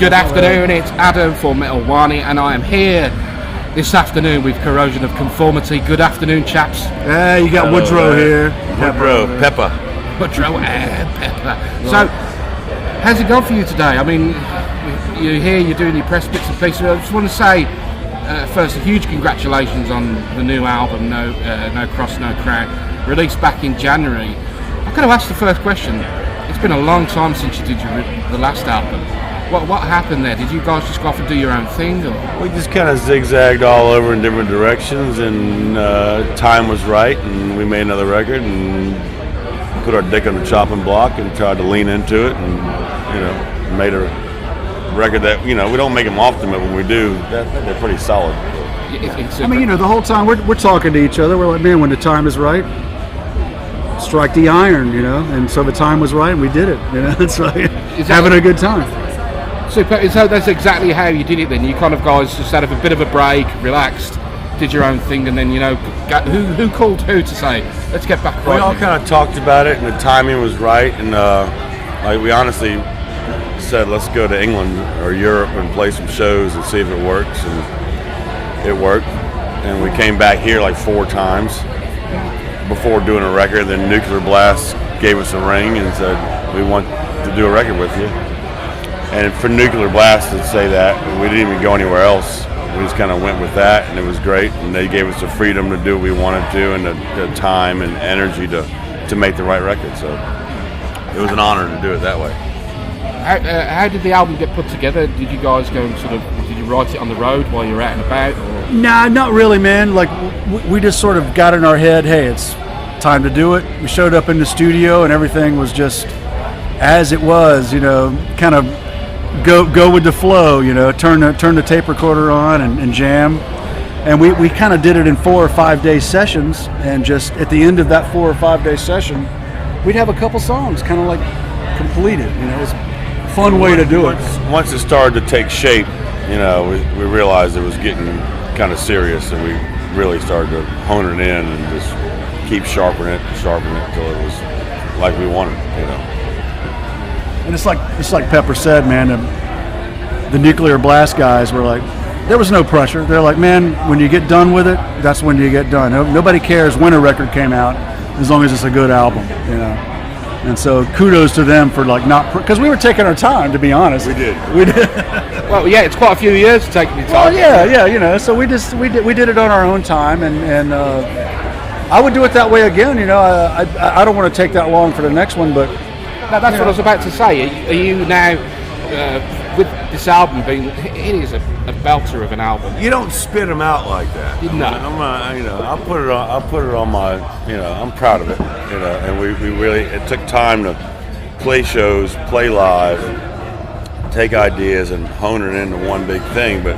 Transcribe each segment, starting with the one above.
Good afternoon, it's Adam for Metal Wani, and I am here this afternoon with Corrosion of Conformity. Good afternoon, chaps. Hey, you got Woodrow here. Pepper. Woodrow and Pepper. So, how's it gone for you today? I mean, you're here, you're doing your press bits and pieces. I just want to say, first, a huge congratulations on the new album, No Cross, No Crown, released back in January. I've got to ask the first question. It's been a long time since you did the last album. What happened there? Did you guys just go off and do your own thing? Or? We just kind of zigzagged all over in different directions, and time was right, and we made another record and put our dick on the chopping block and tried to lean into it, and made a record that we don't make them often, but when we do, they're pretty solid. I mean, the whole time we're talking to each other. We're like, man, when the time is right, strike the iron, and so the time was right and we did it, it's like having a good time. Super. So that's exactly how you did it then. You kind of guys just had a bit of a break, relaxed, did your own thing, and then who called who to say let's get back right. We all kind of talked about it and the timing was right, and we honestly said let's go to England or Europe and play some shows and see if it works, and it worked, and we came back here like 4 times before doing a record. Then Nuclear Blast gave us a ring and said, we want to do a record with you. And for Nuclear Blast to say that, we didn't even go anywhere else. We just kind of went with that, and it was great. And they gave us the freedom to do what we wanted to, and the time and energy to make the right record. So it was an honor to do it that way. How did the album get put together? Did you guys go and did you write it on the road while you were out and about? Or? Nah, not really, man. Like, we just sort of got in our head, hey, it's time to do it. We showed up in the studio and everything was just as it was, kind of go with the flow, turn the tape recorder on and jam. And we kind of did it in 4 or 5 day sessions, and just at the end of that 4 or 5 day session, we'd have a couple songs kind of like completed, It was a fun way to do it. Once it started to take shape, we realized it was getting kind of serious, and we really started to hone it in and just keep sharpening it until it was like we wanted, And it's like Pepper said, man, the Nuclear Blast guys were like, there was no pressure. They're like, man, when you get done with it, that's when you get done. Nobody cares when a record came out, as long as it's a good album, And so kudos to them for because we were taking our time, to be honest. We did. Well, yeah, it's quite a few years to take your time. Well, yeah, So we did it on our own time, and I would do it that way again. I don't want to take that long for the next one, but. No, that's what I was about to say. Are you now, with this album being, it is a belter of an album. You don't spit them out like that. No. I'll put it on my, I'm proud of it, and we really, it took time to play shows, play live, take ideas and hone it into one big thing, but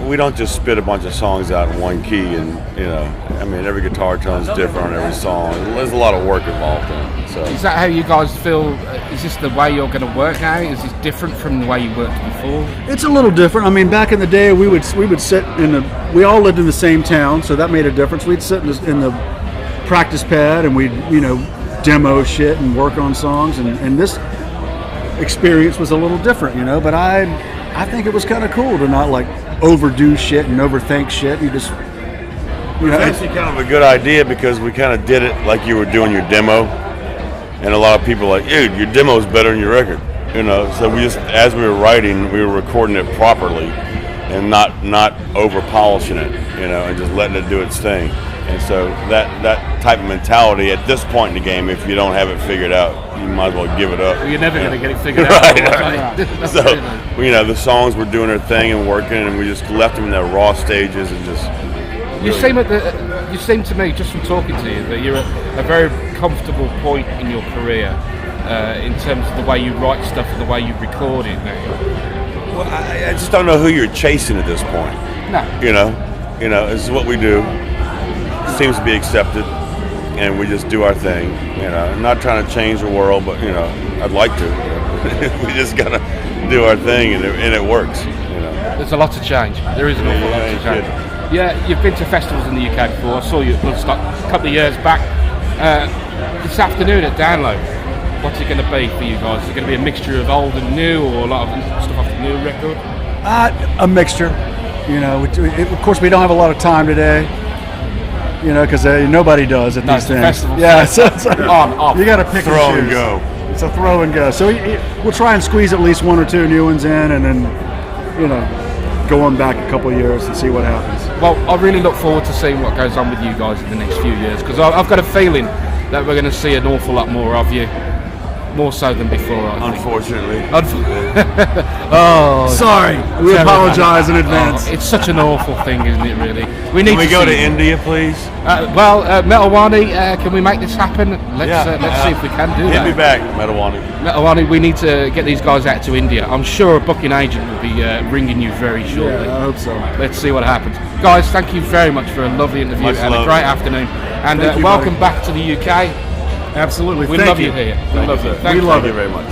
we don't just spit a bunch of songs out in one key, and every guitar tone is different on every song. There's a lot of work involved in it. So. Is that how you guys feel? Is this the way you're going to work now? Is this different from the way you worked before? It's a little different. I mean, back in the day, we would sit we all lived in the same town, so that made a difference. We'd sit in the practice pad and we'd demo shit and work on songs, and this experience was a little different, But I think it was kind of cool to not overdo shit and overthink shit. You just, It's actually kind of a good idea, because we kind of did it like you were doing your demo, and a lot of people are like, dude, your demo's better than your record, So we just, as we were writing, we were recording it properly, and not over polishing it, and just letting it do its thing. And so that type of mentality at this point in the game, if you don't have it figured out, you might as well give it up. Well, you're never going to get it figured out. Right. So, the songs were doing their thing and working, and we just left them in their raw stages and just. You seem to me, just from talking to you, that you're at a very comfortable point in your career in terms of the way you write stuff and the way you record it now. Well, I just don't know who you're chasing at this point. No. This is what we do. Seems to be accepted, and we just do our thing. I'm not trying to change the world, but I'd like to. We just gotta do our thing, and it works. There's a lot to change. There is an awful lot to change. Yeah, you've been to festivals in the UK before. I saw you a couple of years back. This afternoon at Download, What's it going to be for you guys? Is it going to be a mixture of old and new, or a lot of stuff off the new record? A mixture. You know, of course, we don't have a lot of time today. You know, because nobody does at these things. Festival. Yeah, so it's like, off. you got to pick Throw and and choose. go. It's a throw and go. So we'll try and squeeze at least 1 or 2 new ones in, and then, you know, going back a couple of years and see what happens. Well, I really look forward to seeing what goes on with you guys in the next few years, because I've got a feeling that we're going to see an awful lot more of you, more so than before, I think. Unfortunately. Oh, sorry. We apologize in advance. Oh, it's such an awful thing, isn't it, really? We need Can we to go see to you. India, please? Metalwani, can we make this happen? Let's see if we can do Hit me that. back, Metawani. Metalwani, we need to get these guys out to India. I'm sure a booking agent will be ringing you very shortly. Yeah, I hope so. Let's see what happens. Guys, thank you very much for a lovely interview Much and love. a great afternoon. And Thank you, welcome buddy. back to the UK. Absolutely. We Thank love you here. We love you. sir. Thank We you. love Thank you very much.